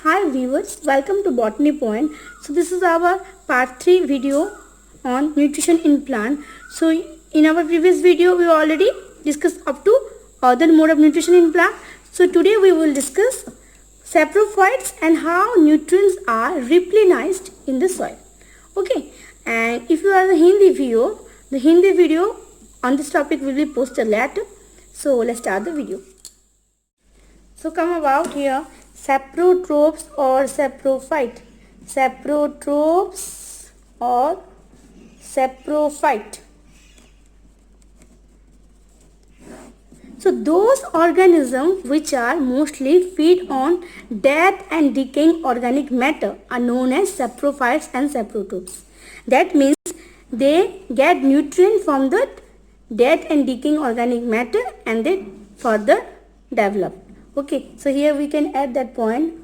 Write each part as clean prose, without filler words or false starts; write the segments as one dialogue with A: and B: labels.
A: Hi viewers, welcome to Botany Point. So this is our part 3 video on nutrition in plant. So in our previous video we already discussed up to other mode of nutrition in plant. So today we will discuss saprophytes and how nutrients are replenished in the soil. Okay, and if you are the Hindi video on this topic will be posted later. So let's start the video. So come about here, saprotrophs or saprophyte. Saprotrophs or saprophyte. So those organisms which are mostly feed on dead and decaying organic matter are known as saprophytes and saprotrophs. That means they get nutrient from the dead and decaying organic matter and they further develop. Okay, so here we can add that point.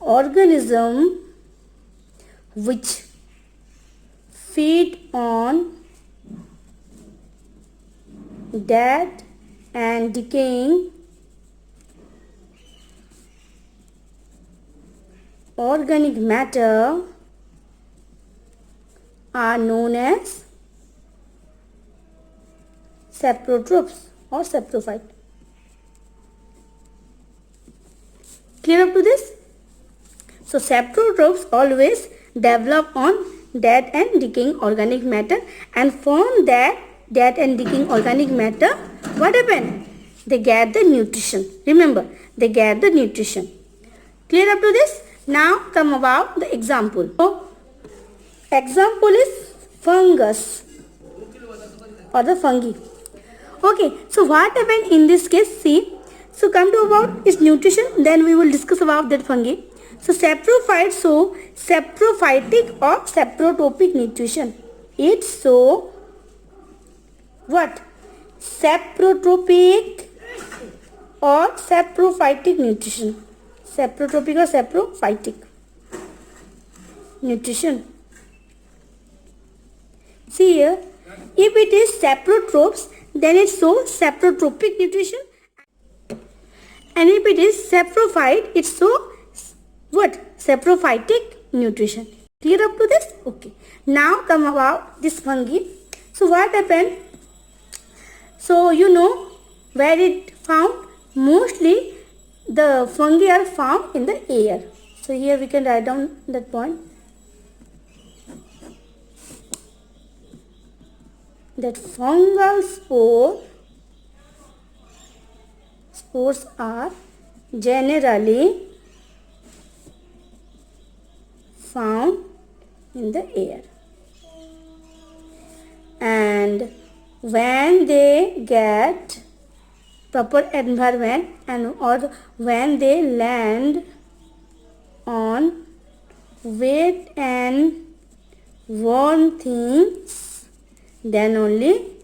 A: Organism which feed on dead and decaying organic matter are known as saprotrophs or saprophyte. Clear up to this? So saprotrophs always develop on dead and decaying organic matter, and from that dead and decaying organic matter, what happened? They get the nutrition. Remember, they get the nutrition. Clear up to this? Now come about the example. So, example is fungus or the fungi. Okay, so what happened in this case? See, so come to about its nutrition, then we will discuss about that fungi. So saprophytes show saprophytic or saprotropic nutrition. It's so what? Saprotropic or saprophytic nutrition. Saprotropic or saprophytic nutrition. See here, if it is saprotrophs, then it shows saprotropic nutrition. And if it is saprophyte, it shows what? Saprophytic nutrition. Clear up to this? Okay. Now come about this fungi. So what happened? So you know where it found? Mostly the fungi are found in the air. So here we can write down that point. That fungal spores are generally found in the air, and when they get proper environment and or when they land on wet and warm things, then only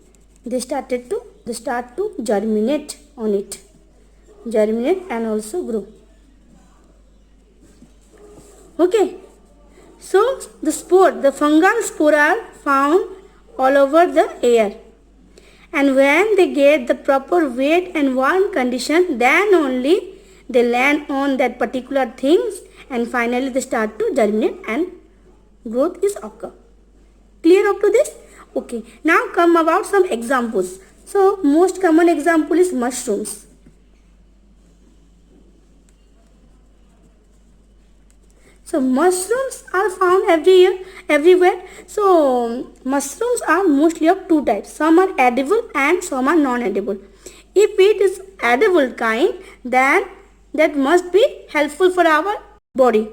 A: they start to germinate on it, germinate and also grow. Okay, so the fungal spore are found all over the air, and when they get the proper wet and warm condition, then only they land on that particular things, and finally they start to germinate and growth is occur. Clear up to this? Okay, now come about some examples. So most common example is mushrooms. So mushrooms are found everywhere. So mushrooms are mostly of two types. Some are edible and some are non-edible. If it is edible kind, then that must be helpful for our body.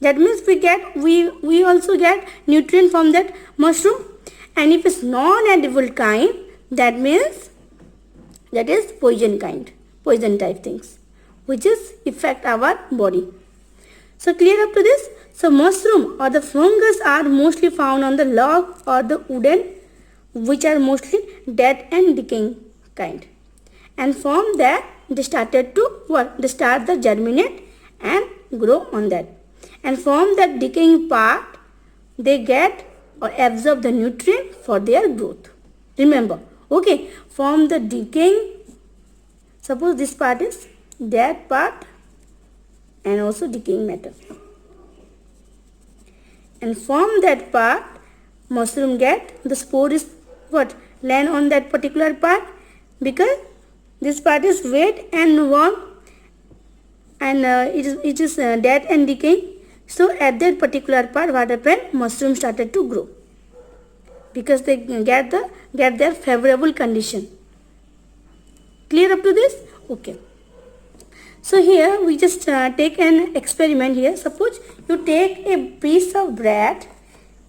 A: That means we also get nutrient from that mushroom. And if it's non-edible kind, that means that is poison type things, which is affect our body. So clear up to this? So mushroom or the fungus are mostly found on the log or the wooden, which are mostly dead and decaying kind. And from that they started to what? They start the germinate and grow on that. And from that decaying part, they get or absorb the nutrient for their growth. Remember, okay, from the decaying, suppose this part is that part and also decaying matter. and from that part mushroom get the spore is what land on that particular part, because this part is wet and warm and it is dead and decaying. So at that particular part what happened, mushroom started to grow because they get their favorable condition. Clear up to this? Okay. So here we just take an experiment here. Suppose you take a piece of bread,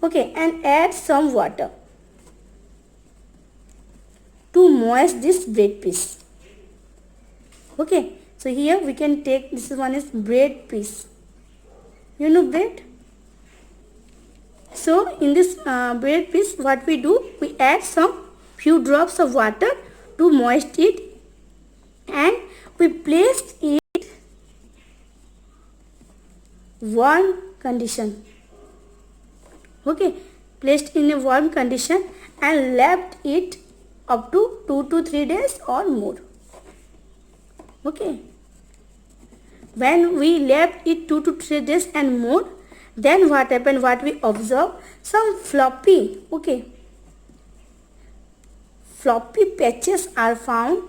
A: okay, and add some water to moist this bread piece. Okay, so here we can take, this one is bread piece. You know bread? So in this bread piece what we do, we add some few drops of water to moist it, and we placed it warm condition. Okay, placed in a warm condition and left it up to 2 to 3 days or more. Okay, when we left it 2 to 3 days and more, then what happened, what we observe, some floppy, okay, floppy patches are found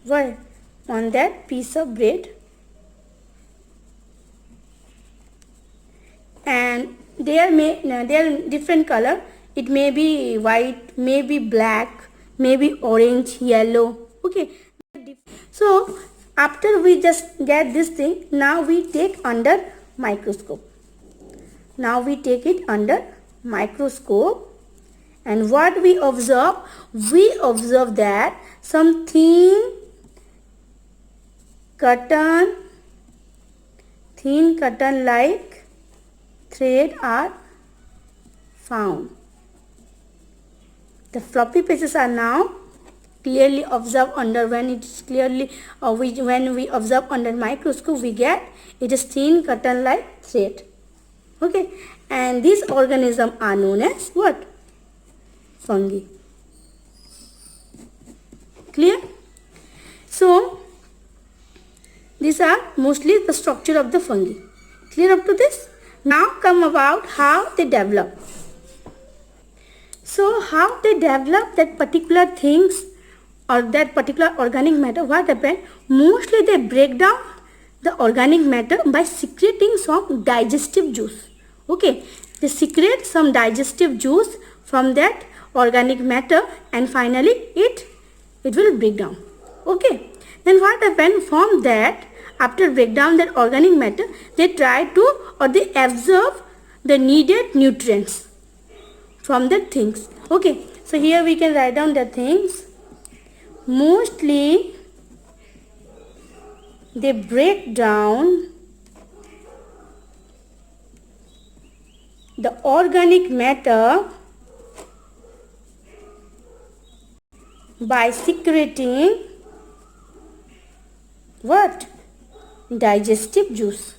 A: were on that piece of bread, and they are different color. It may be white, may be black, may be orange, yellow. Okay, so after we just get this thing, now we take under microscope. Now we take it under microscope, and what we observe? We observe that some thin cotton like thread are found. The floppy patches are now clearly observed under, when it is clearly when we observe under microscope, we get it is thin cotton like thread. Okay, and these organisms are known as what? Fungi. Clear? So these are mostly the structure of the fungi. Clear up to this? Now come about how they develop. So how they develop that particular things or that particular organic matter, what happened? Mostly they break down the organic matter by secreting some digestive juice. Okay, they secrete some digestive juice from that organic matter, and finally it will break down. Okay, then what happened? From that, after break down that organic matter, they try to, or they absorb the needed nutrients from the things. Okay, so here we can write down the things. Mostly they break down the organic matter by secreting what? Digestive juice.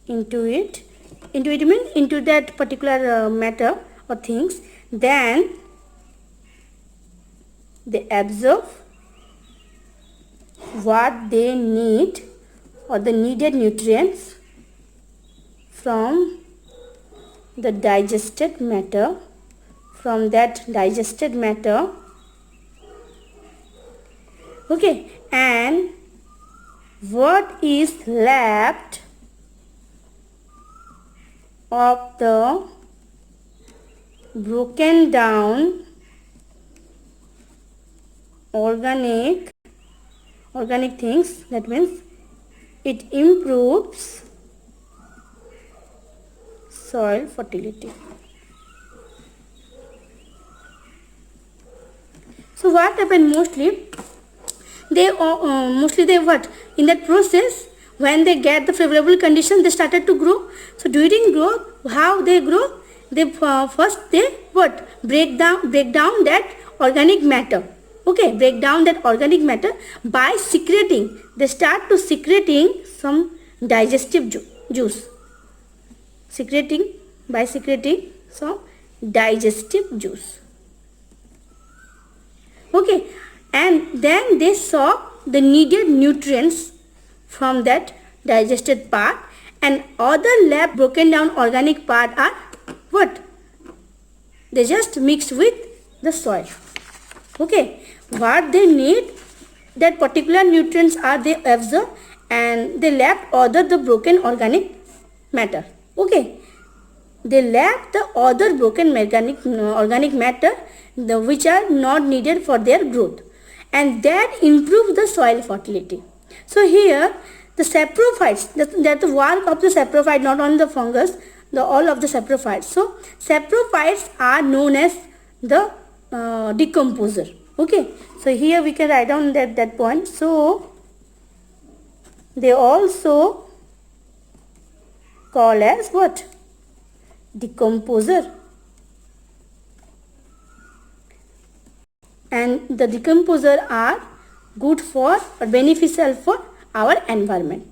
A: Into means into that particular matter or things. Then they absorb what they need or the needed nutrients from the digested matter. From that digested matter, okay, and what is left of the broken down organic things, that means it improves soil fertility. So what happened? Mostly they what, in that process, when they get the favorable condition, they started to grow. So during growth, how they grow? They first they what, break down that organic matter. Okay, break down that organic matter by secreting. They start to secreting some digestive juice. Secreting some digestive juice. Okay, and then they saw the needed nutrients from that digested part, and other lab broken down organic part are what? They just mixed with the soil. Okay, what they need, that particular nutrients are they absorb, and they left other the broken organic matter. Okay, they left the other broken organic matter which are not needed for their growth, and that improves the soil fertility. So here the saprophytes, that the work of the saprophyte, not only the fungus, the all of the saprophytes. So saprophytes are known as the decomposer. Okay, so here we can write down that point. So they also call as what? Decomposer. And the decomposer are good for or beneficial for our environment,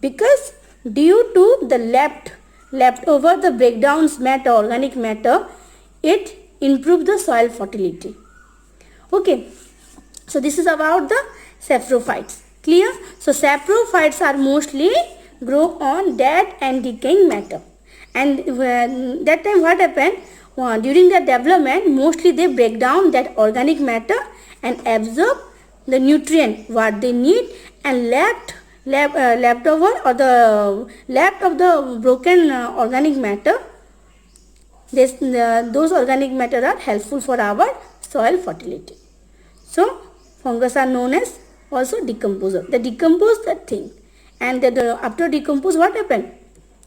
A: because due to the leftover the breakdowns matter, organic matter, it improves the soil fertility. Okay, so this is about the saprophytes. Clear? So saprophytes are mostly grow on dead and decaying matter, and that time what happened, during the development mostly they break down that organic matter and absorb the nutrient what they need, and leftover or the left of the broken organic matter, those organic matter are helpful for our soil fertility. So fungus are known as also decomposer. They decompose that thing, and after decompose what happened?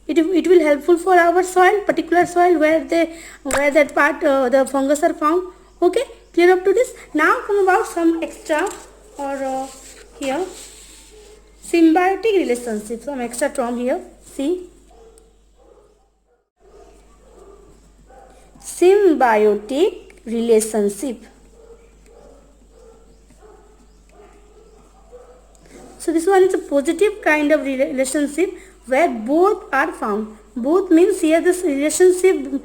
A: It will helpful for our soil, particular soil where that part the fungus are found. Okay, clear up to this. Now come about some extra or here symbiotic relationship. Some extra term here. See, symbiotic relationship. So this one is a positive kind of relationship where both are found. Both means here this relationship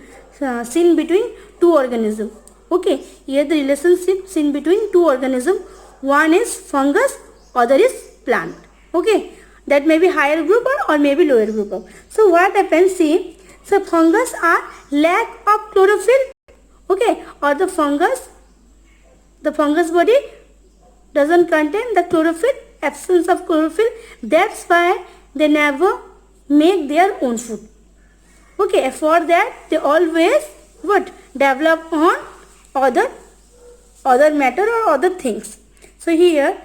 A: seen between two organisms. Okay, here the relationship seen between two organisms. One is fungus, other is plant. Okay, that may be higher group or maybe lower group. So what happens? See, so fungus are lack of chlorophyll. Okay, or the fungus body doesn't contain the chlorophyll, absence of chlorophyll. That's why they never make their own food. Okay, for that they always what? Develop on other matter or other things. So here,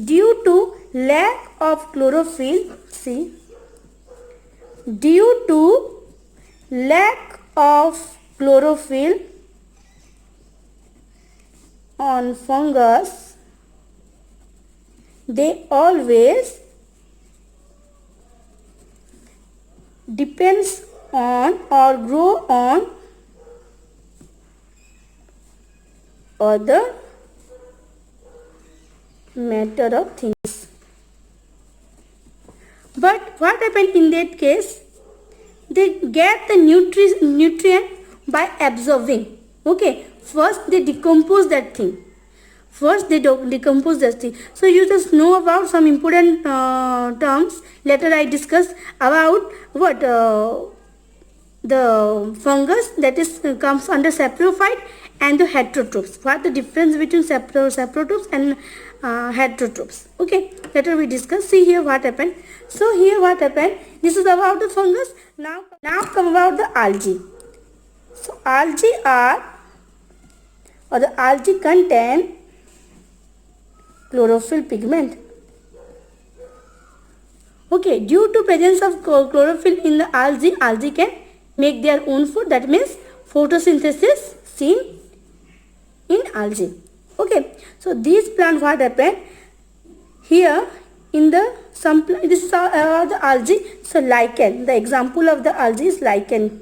A: due to lack of chlorophyll, see, due to lack of chlorophyll on fungus, they always depends on or grow on other matter of things. But what happened in that case? They get the nutrient by absorbing. Okay, first they decompose that thing. First they decompose that thing. So you just know about some important terms. Later I discuss about what the fungus that is comes under saprophyte and the heterotrophs. What the difference between saprotrophs and heterotrophs? Okay, later we discuss. See here what happened. So here what happened. This is about the fungus. Now come about the algae. So algae contain chlorophyll pigment. Okay, due to presence of chlorophyll in the algae can make their own food. That means photosynthesis seen in algae. Okay, so these plant what happened here in the this is the algae. So lichen, the example of the algae is lichen.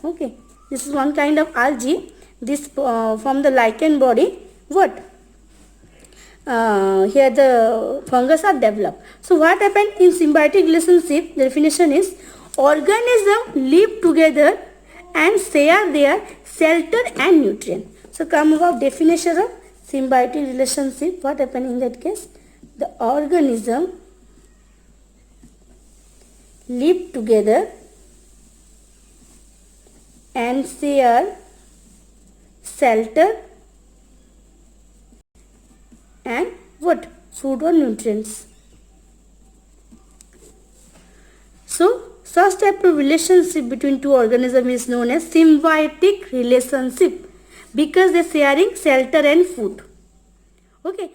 A: Okay, this is one kind of algae. This from the lichen body what? Here the fungus are developed. So what happened in symbiotic relationship? The definition is organism live together and share their shelter and nutrient. So come about definition of symbiotic relationship. What happened in that case? The organism live together and share shelter and what? Food or nutrients. So such type of relationship between two organisms is known as symbiotic relationship because they are sharing shelter and food. Okay,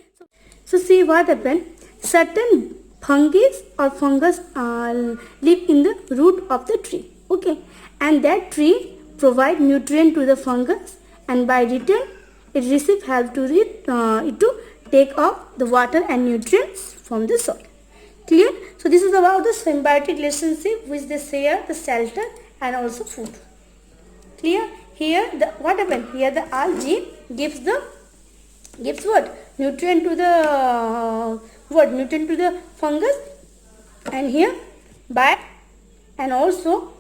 A: so see what happened. Certain fungi or fungus live in the root of the tree. Okay, and that tree provide nutrient to the fungus, and by return it receive help to it to take off the water and nutrients from the soil. Clear? So this is about the symbiotic relationship which they share the shelter and also food. Clear? Here what happened? Here the algae gives what? Nutrient to the nutrient to the fungus, and here and also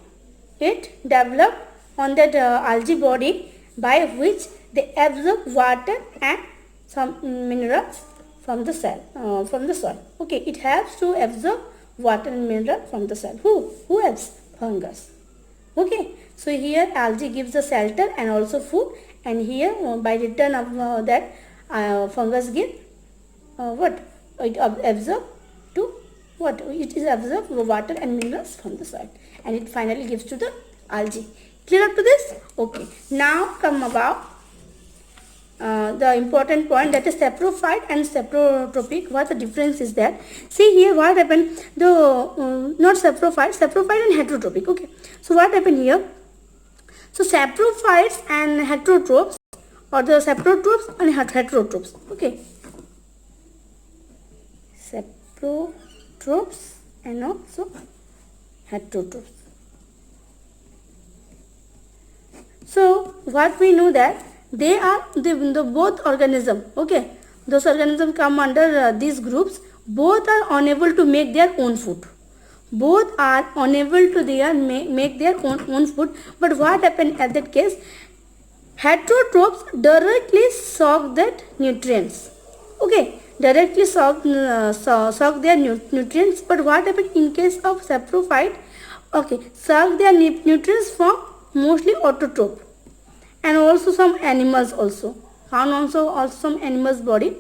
A: it develop on that algae body by which they absorb water and some minerals from the soil. Okay, it helps to absorb water and mineral from the soil. Who else? Fungus. Okay, so here algae gives the shelter and also food, and here by return of that fungus give what? It absorb to what? It is absorb water and minerals from the soil, and it finally gives to the algae. Clear up to this? Okay, now come about the important point, that is saprophyte and saprotrophic. What the difference is that? See here what happened. The not saprophyte and heterotrophic. Okay, so what happened here? So saprophytes and heterotrophs, or the saprotrophs and heterotrophs. Okay, saprotrophs and also heterotrophs. So what we know that they are the both organism. Okay, those organisms come under these groups. Both are unable to make their own food. Both are unable to make their own food. But what happened at that case? Heterotrophs directly suck that nutrients. Okay, directly suck their nutrients. But what happened in case of saprophyte? Okay, suck their nutrients from mostly autotroph and also some animals also. Found also some animals body.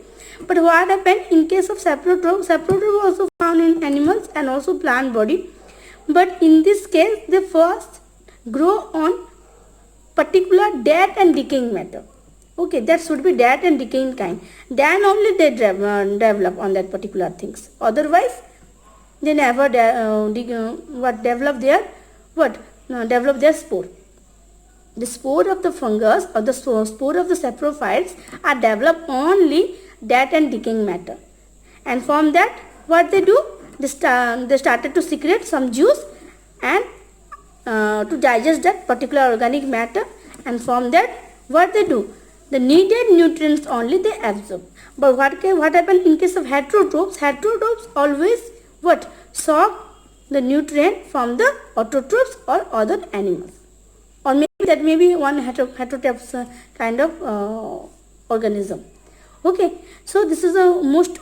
A: But what happened in case of saprotroph? Saprotroph also found in animals and also plant body. But in this case, they first grow on particular dead and decaying matter. Okay, that should be dead and decaying kind. Then only they develop on that particular things. Otherwise, they never develop their spore. The spore of the fungus or the spore of the saprophytes are developed only dead and decaying matter, and from that what they do? They started to secrete some juice and to digest that particular organic matter, and from that what they do? The needed nutrients only they absorb. But what happened in case of heterotrophs? Heterotrophs always what? Suck the nutrient from the autotrophs or other animals, or maybe that may be one heterotrophs kind of organism. Okay, so this is the most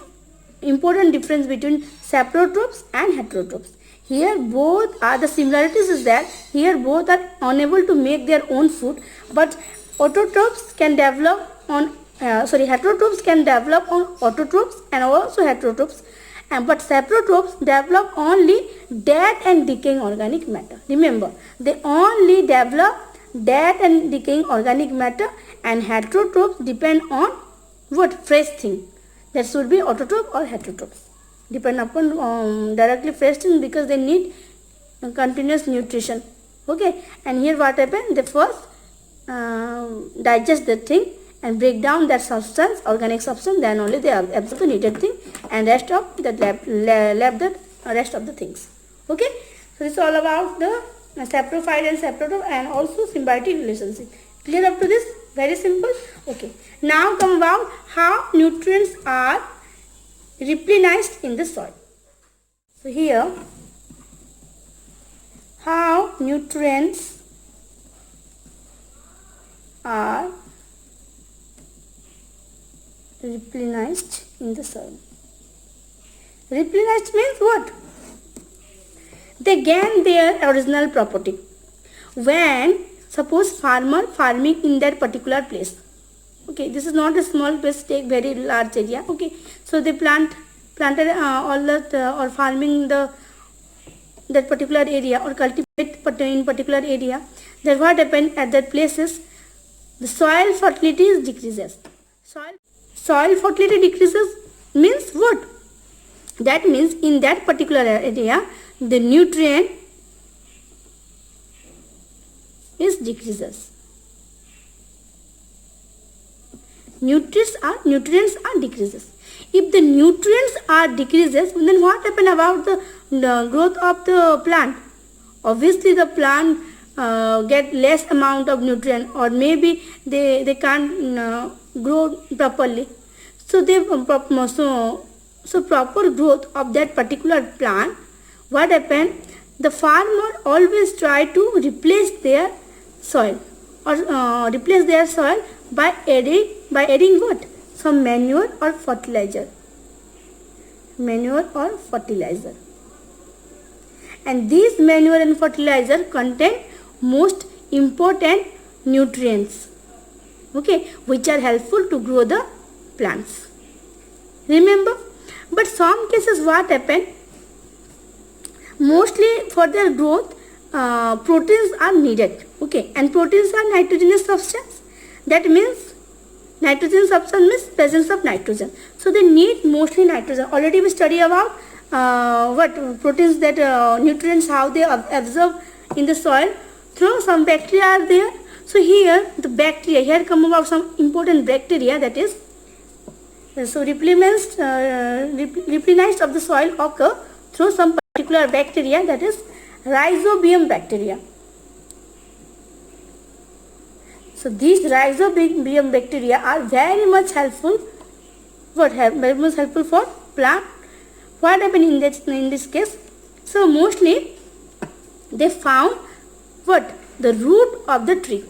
A: important difference between saprotrophs and heterotrophs. Here both are the similarities is that here both are unable to make their own food, but autotrophs can develop on heterotrophs can develop on autotrophs and also heterotrophs, but saprotrophs develop only dead and decaying organic matter. Remember, they only develop dead and decaying organic matter, and heterotrophs depend on what? Fresh thing. That should be autotroph or heterotrophs. Depend upon directly fresh thing because they need continuous nutrition. Okay, and here what happened? They first digest the thing and break down that substance, organic substance, then only they absorb the needed thing and rest of that left the rest of the things. Okay, so this is all about the saprophyte and saprotroph and also symbiotic relationship. Clear up to this? Very simple. Okay, now come about how nutrients are replenished in the soil. So here how nutrients are replenished in the soil. Replenished means what? They gain their original property. When suppose farmer farming in that particular place. Okay, this is not a small place, take very large area. Okay, so they planted all that or farming that particular area or cultivate in particular area. Then what happened at that places? The soil fertility decreases. Soil fertility decreases means what? That means in that particular area the nutrient is decreases. Nutrients are decreases. If the nutrients are decreases, then what happen about the growth of the plant? Obviously the plant get less amount of nutrient, or maybe they can't grow properly. So so proper growth of that particular plant, what happen? The farmer always try to replace their soil or replace their soil by adding what? Some manure or fertilizer. And these manure and fertilizer contain most important nutrients, okay, which are helpful to grow the plants. Remember, but some cases what happen? Mostly for their growth, proteins are needed. Okay, and proteins are nitrogenous substance. That means nitrogen substance means presence of nitrogen. So they need mostly nitrogen. Already we study about what proteins, that nutrients, how they absorb in the soil through some bacteria are there. So here the bacteria, here come about some important bacteria, that is so replenished of the soil occur through some particular bacteria, that is rhizobium bacteria. So these rhizobium bacteria are very much helpful. Very much helpful for plant. What happened in this case? So mostly they found what? The root of the tree.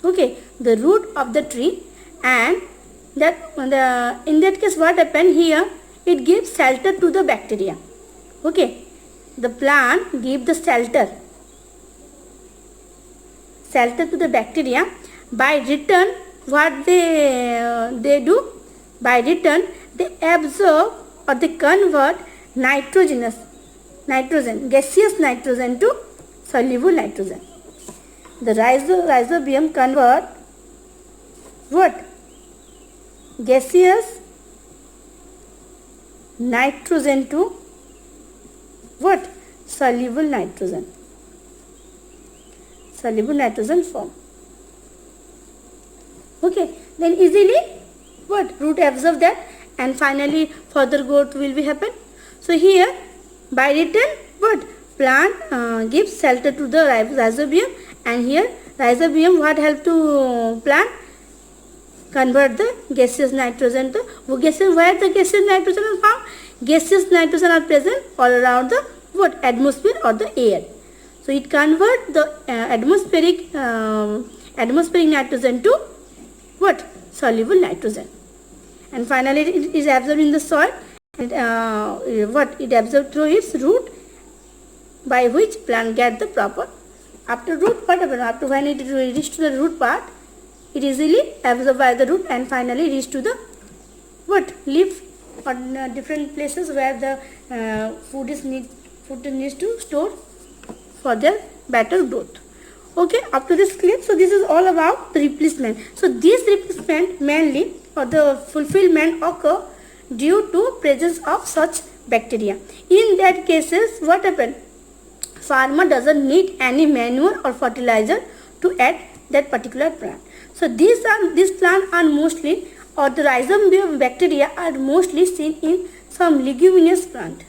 A: Okay, the root of the tree, and in that case what happened here? It gives shelter to the bacteria. Okay, the plant give the shelter to the bacteria. By return, what they do? By return, they absorb or they convert nitrogen, gaseous nitrogen to soluble nitrogen. The rhizobium convert what? Gaseous nitrogen to what? Soluble nitrogen form. Okay, then easily what? Root absorb that, and finally further growth will be happen. So here by return what? Plant gives shelter to the rhizobium, and here rhizobium what help to plant? Convert the gaseous nitrogen to gaseous. Where the gaseous nitrogen is found? Gaseous nitrogen are present all around the what? Atmosphere or the air. So it converts the atmospheric nitrogen to what? Soluble nitrogen. And finally it is absorbed in the soil. And it absorbed through its root, by which plant get the proper. After root, what happens? After when it reaches to the root part, it easily absorbed by the root and finally reach to the what? Leaf or different places where the food needs to store for their better growth. Okay, up to this clear. So this is all about the replacement. So this replacement mainly or the fulfillment occur due to presence of such bacteria. In that cases, what happen? Farmer doesn't need any manure or fertilizer to add that particular plant. So these plants are mostly, or the rhizobium bacteria are mostly seen in some leguminous plant.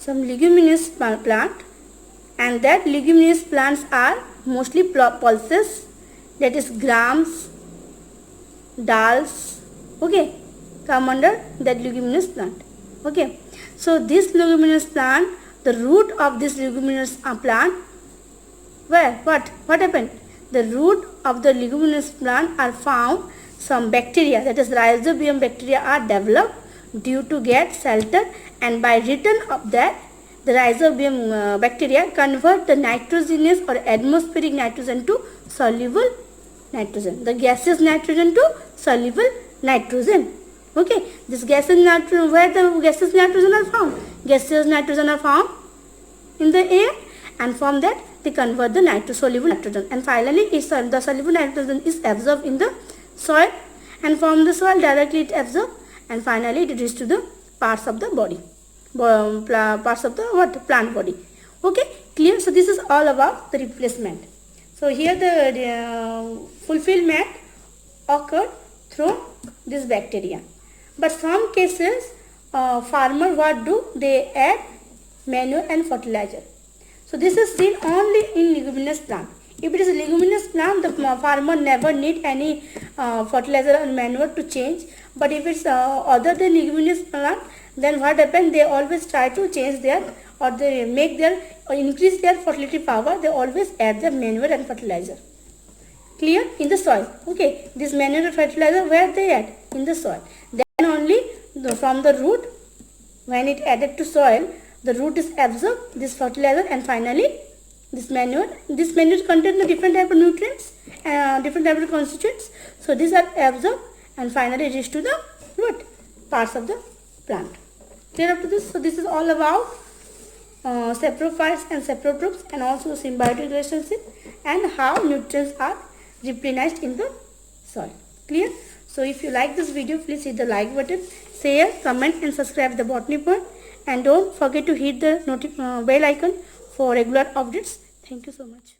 A: Some leguminous plant, and that leguminous plants are mostly pulses, that is grams, dals, come under that leguminous plant. Okay, so this leguminous plant the root of this leguminous plant, where what happened? The root of the leguminous plant are found some bacteria, that is rhizobium bacteria, are developed due to get shelter, and by return of that the rhizobium bacteria convert the nitrogenous or atmospheric nitrogen to soluble nitrogen, the gaseous nitrogen to soluble nitrogen. Okay, this gaseous nitrogen, where the gaseous nitrogen are found? Gaseous nitrogen are found in the air, and from that they convert the soluble nitrogen, and finally the soluble nitrogen is absorbed in the soil, and from the soil directly it absorbed, and finally it reaches to the parts of the body, parts of the plant body. Okay, clear? So this is all about the replacement. So here the fulfillment occurred through this bacteria. But some cases farmer what do? They add manure and fertilizer. So this is seen only in leguminous plant. If it is a leguminous plant, the farmer never need any fertilizer or manure to change. But if it's other than leguminous plant, then what happens? They always try to change their, or they make their, or increase their fertility power. They always add the manure and fertilizer. Clear? In the soil. Okay, this manure and fertilizer, where they add? In the soil. Then only from the root, when it added to soil, the root is absorbed this fertilizer, and finally this manure contains the different type of nutrients, different type of constituents. So these are absorbed and finally reach to the what? Parts of the plant. Clear up to this? So this is all about saprophytes and saprotrophs, and also symbiotic relationship, and how nutrients are replenished in the soil. Clear? So if you like this video, please hit the like button, share, comment and subscribe the Botany Point, and don't forget to hit the bell icon for regular updates. Thank you so much.